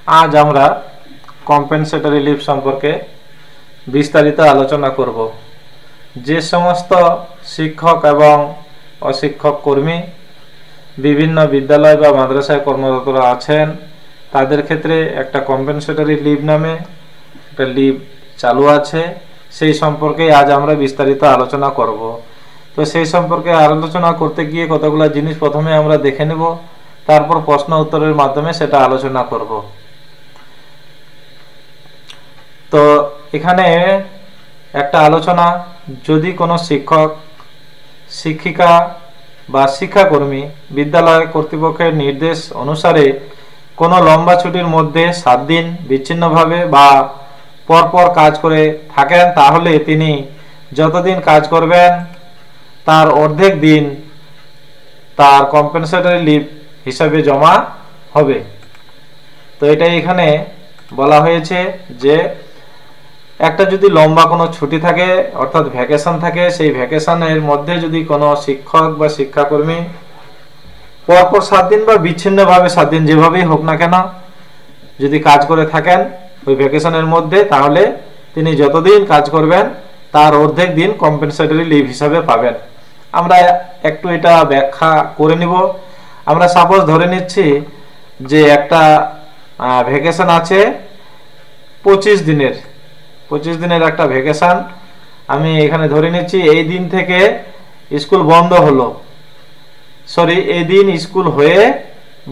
আজ আমরা compensatory leave সম্পর্কে বিস্তারিত আলোচনা করব। যে সমস্ত শিক্ষক এবং অশিক্ষক কর্মী বিভিন্ন বিদ্যালয় বা মাদ্রাসায় কর্মরতরা আছেন, তাদের ক্ষেত্রে একটা কম্পেনসেটরি লিভ নামে একটা লিভ চালু আছে। সেই সম্পর্কে আজ আমরা বিস্তারিত আলোচনা করব। তো সেই সম্পর্কে আলোচনা করতে গিয়ে কতগুলো জিনিস প্রথমে আমরা দেখে নেব, তারপর প্রশ্ন উত্তরের মাধ্যমে সেটা আলোচনা করব। তো এখানে একটা আলোচনা, যদি কোনো শিক্ষক, শিক্ষিকা বা শিক্ষাকর্মী বিদ্যালয় কর্তৃপক্ষের নির্দেশ অনুসারে কোনো লম্বা ছুটির মধ্যে 7 দিন বিচ্ছিন্নভাবে বা পরপর কাজ করে থাকেন, তাহলে তিনি যতদিন কাজ করবেন তার অর্ধেক দিন তার কম্পেনসেটরি লিভ হিসাবে জমা হবে। তো এটাই এখানে বলা হয়েছে যে একটা যদি লম্বা কোনো ছুটি থাকে অর্থাৎ ভ্যাকেশন থাকে, সেই ভ্যাকেশনের মধ্যে যদি কোনো শিক্ষক বা শিক্ষাকর্মী পরপর 7 দিন বা বিচ্ছিন্নভাবে 7 দিন, যেভাবেই হোক না কেন, যদি কাজ করে থাকেন ওই ভ্যাকেশনের মধ্যে, তাহলে তিনি যতদিন কাজ করবেন তার অর্ধেক দিন কম্পেনসেটরি লিভ হিসাবে পাবেন। আমরা একটু এটা ব্যাখ্যা করে নিব। আমরা সাপোজ ধরে নিচ্ছি যে একটা ভ্যাকেশন আছে 25 দিনের একটা ভ্যাকেশন আমি এখানে ধরে নিচ্ছি। এই দিন থেকে স্কুল বন্ধ হলো, এই দিন স্কুল হয়ে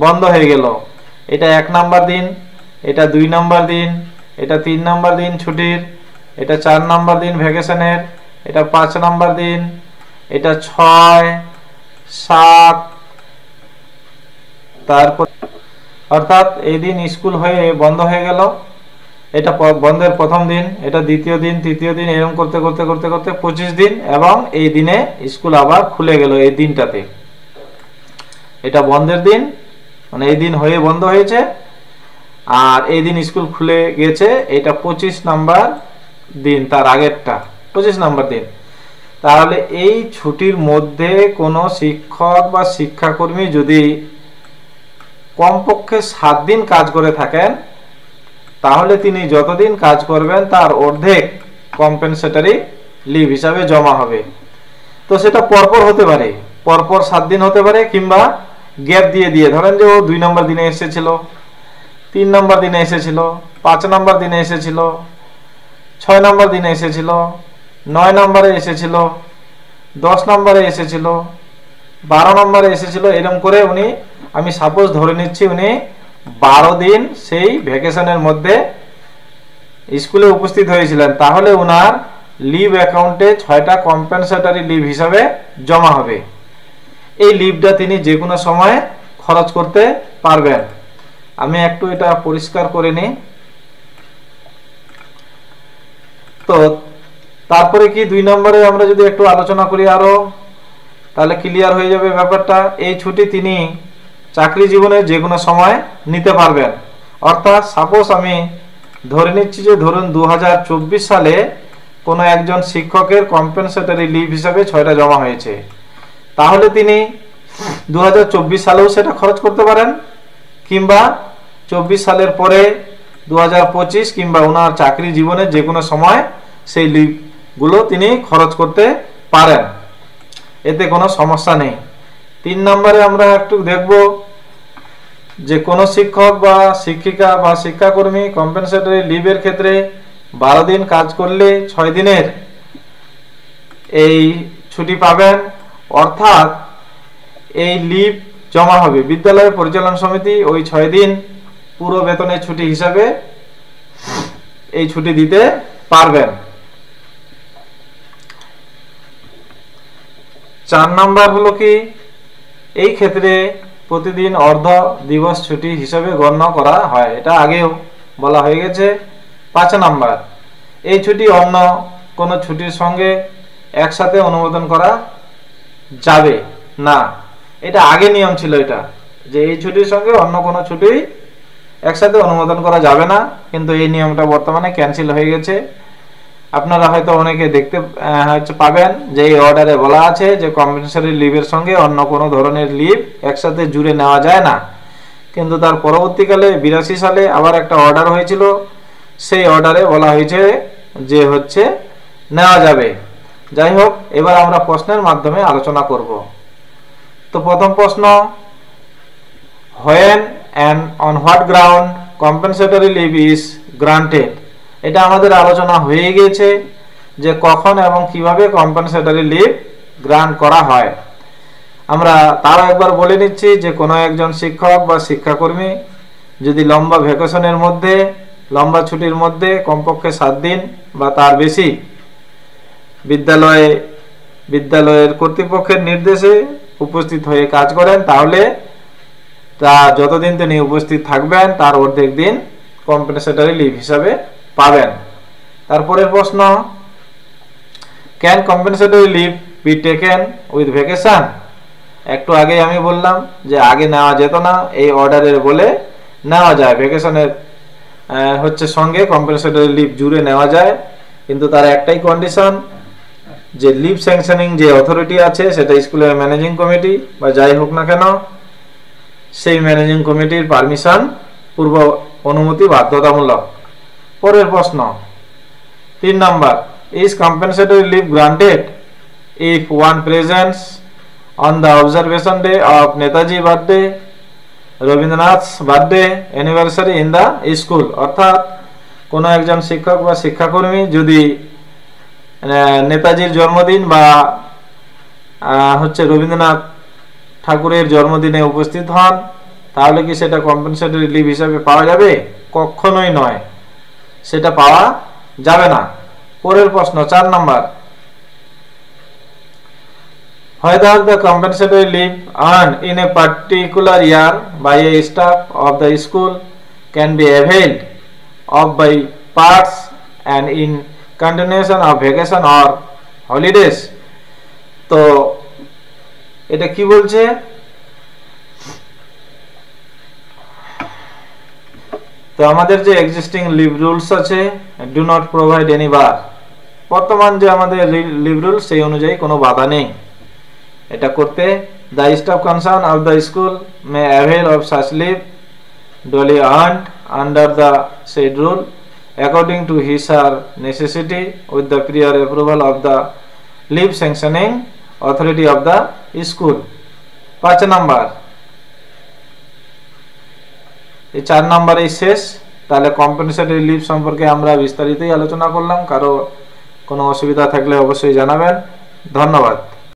বন্ধ হয়ে গেল। এটা 1 নাম্বার দিন, এটা 2 নাম্বার দিন, এটা 3 নাম্বার দিন ছুটির, এটা 4 নাম্বার দিন ভ্যাকেশনের, এটা 5 নাম্বার দিন, এটা 6, 7, তারপর অর্থাৎ এই দিন স্কুল হয়ে বন্ধ হয়ে গেল। এটা বন্ধের প্রথম দিন, এটা দ্বিতীয় দিন, তৃতীয় দিন, এরকম করতে করতে করতে করতে 25 দিন, এবং এই দিনে স্কুল আবার খুলে গেল। এই দিনটাতে এটা বন্ধের দিন, মানে এই দিন হয়ে বন্ধ হয়েছে, আর এই দিন স্কুল খুলে গেছে। এটা 25 নাম্বার দিন, তার আগেরটা 25 নাম্বার দিন। তাহলে এই ছুটির মধ্যে কোনো শিক্ষক বা শিক্ষাকর্মী যদি কমপক্ষে 7 দিন কাজ করে থাকেন, তাহলে তিনি যতদিন কাজ করবেন তার অর্ধেক কম্পেনসেটরি লিভ হিসাবে জমা হবে। তো সেটা পরপর হতে পারে, পরপর 7 দিন হতে পারে, কিংবা গ্যাপ দিয়ে দিয়ে, ধরেন যে ও 2 নম্বর দিনে এসেছিল, 3 নম্বর দিনে এসেছিল, 5 নম্বর দিনে এসেছিল, 6 নম্বর দিনে এসেছিল, 9 নম্বরে এসেছিল, 10 নম্বরে এসেছিল, 12 নম্বরে এসেছিল, এরকম করে উনি, আমি সাপোজ ধরে নিচ্ছি উনি 12 দিন সেই ভ্যাকেশনের মধ্যে স্কুলে উপস্থিত হয়েছিলেন, তাহলে ওনার লিভ অ্যাকাউন্টে 6টা কম্পেনসেটরি লিভ হিসাবে জমা হবে। এই লিভটা তিনি যে কোনো সময় খরচ করতে পারবেন। আমি একটু এটা পরিষ্কার করে নিই। তো তারপরে কি 2 নম্বরে আমরা যদি একটু আলোচনা করি আরো, তাহলে ক্লিয়ার হয়ে যাবে ব্যাপারটা। এই ছুটি তিনি চাকরি জীবনে যে কোনো সময় নিতে পারবেন। অর্থাৎ সাপোজ আমি ধরে নিচ্ছি যে ধরুন 2024 সালে কোনো একজন শিক্ষকের কম্পেনসেটরি লিভ হিসাবে 6টা জমা হয়েছে, তাহলে তিনি 2024 সালেও সেটা খরচ করতে পারেন, কিংবা 24 সালের পরে 2025 কিংবা ওনার চাকরি জীবনে যে কোনো সময় সেই লিভগুলো তিনি খরচ করতে পারেন, এতে কোনো সমস্যা নেই। 3 নম্বরে আমরা একটু দেখব যে কোনো শিক্ষক বা শিক্ষিকা বা শিক্ষাকর্মী কম্পেনসেটরি লিভের ক্ষেত্রে 12 দিন কাজ করলে 6 দিনের এই ছুটি পাবেন। অর্থাৎ এই লিভ জমা হবে, বিদ্যালয় পরিচালন সমিতি ওই 6 দিন পুরো বেতনের ছুটি হিসাবে এই ছুটি দিতে পারবেন। 4 নাম্বার হলো কি, এই ক্ষেত্রে প্রতিদিন অর্ধ দিবস ছুটি হিসাবে গণ্য করা হয়, এটা আগেও বলা হয়ে গেছে। 5 নাম্বার, এই ছুটি অন্য কোনো ছুটির সঙ্গে একসাথে অনুমোদন করা যাবে না। এটা আগে নিয়ম ছিল, এটা যে এই ছুটির সঙ্গে অন্য কোনো ছুটি একসাথে অনুমোদন করা যাবে না, কিন্তু এই নিয়মটা বর্তমানে ক্যান্সেল হয়ে গেছে। আপনারা হয়তো অনেকে দেখতে পাবেন যে এই অর্ডারে বলা আছে যে কম্পেনসেটরি লিভের সঙ্গে অন্য কোনো ধরনের লিভ একসাথে জুড়ে নেওয়া যায় না, কিন্তু তার পরবর্তীকালে 82 সালে আবার একটা অর্ডার হয়েছিল, সেই অর্ডারে বলা হয়েছে যে হচ্ছে নেওয়া যাবে। যাই হোক, এবার আমরা প্রশ্নের মাধ্যমে আলোচনা করব। তো প্রথম প্রশ্ন, when and on what ground compensatory leave is granted? এটা আমাদের আলোচনা হয়ে গেছে যে কখন এবং কিভাবে কম্পেনসেটরি লিভ গ্রান্ট করা হয়। আমরা তাও একবার বলে নিচ্ছি যে কোনো একজন শিক্ষক বা শিক্ষাকর্মী যদি লম্বা ভ্যাকেশনের মধ্যে, লম্বা ছুটির মধ্যে কমপক্ষে 7 দিন বা তার বেশি বিদ্যালয়ের কর্তৃপক্ষের নির্দেশে উপস্থিত হয়ে কাজ করেন, তাহলে তা যতদিন তিনি উপস্থিত থাকবেন তার অর্ধেক দিন কম্পেনসেটরি লিভ হিসাবে পাবেন। তারপরের প্রশ্ন, can compensatory leave be taken with vacation? একটু আগে আমি বললাম যে আগে নেওয়া যেত না, এই অর্ডারের বলে নেওয়া যায়, ভ্যাকেশনের হচ্ছে সঙ্গে কম্পেনসেটরি লিভ জুড়ে নেওয়া যায়, কিন্তু তার একটাই কন্ডিশন যে লিভ স্যাংশনিং যে অথরিটি আছে সেটা স্কুলের ম্যানেজিং কমিটি বা যাই হোক না কেন, সেই ম্যানেজিং কমিটির পারমিশন, পূর্ব অনুমতি বাধ্যতামূলক। পরের প্রশ্ন 3 number, is compensatory leave granted if one presents on the observation day of Netaji birthday, Rabindranath's birthday anniversary in the school? অর্থাৎ কোনো একজন শিক্ষক বা শিক্ষাকর্মী যদি নেতাজির জন্মদিন বা হচ্ছে রবীন্দ্রনাথ ঠাকুরের জন্মদিনে উপস্থিত হন, তাহলে কি সেটা কম্পেনসেটরি লিভ হিসাবে পাওয়া যাবে? কখনোই নয়, সেটা পাওয়া যাবে না। পরের প্রশ্ন 4 number, whether the compensatory leave earned in a particular year by a staff of the school can be availed of by parts and in continuation of vacation or holidays? তো এটা কি বলছে? তো আমাদের যে এক্সিস্টিং লিভ রুলস আছে, do not provide any বার, বর্তমান যে আমাদের লিভ রুল সেই অনুযায়ী কোনো বাধা নেই এটা করতে। The staff concern of the school may avail of such leave duly earned under the said rule according to his or necessity with the prior approval of the leave sanctioning authority of the school. 5 number, এই 4 নাম্বারেই শেষ। তাহলে compensatory leave সম্পর্কে আমরা বিস্তারিতই আলোচনা করলাম। কারো কোনো অসুবিধা থাকলে অবশ্যই জানাবেন। ধন্যবাদ।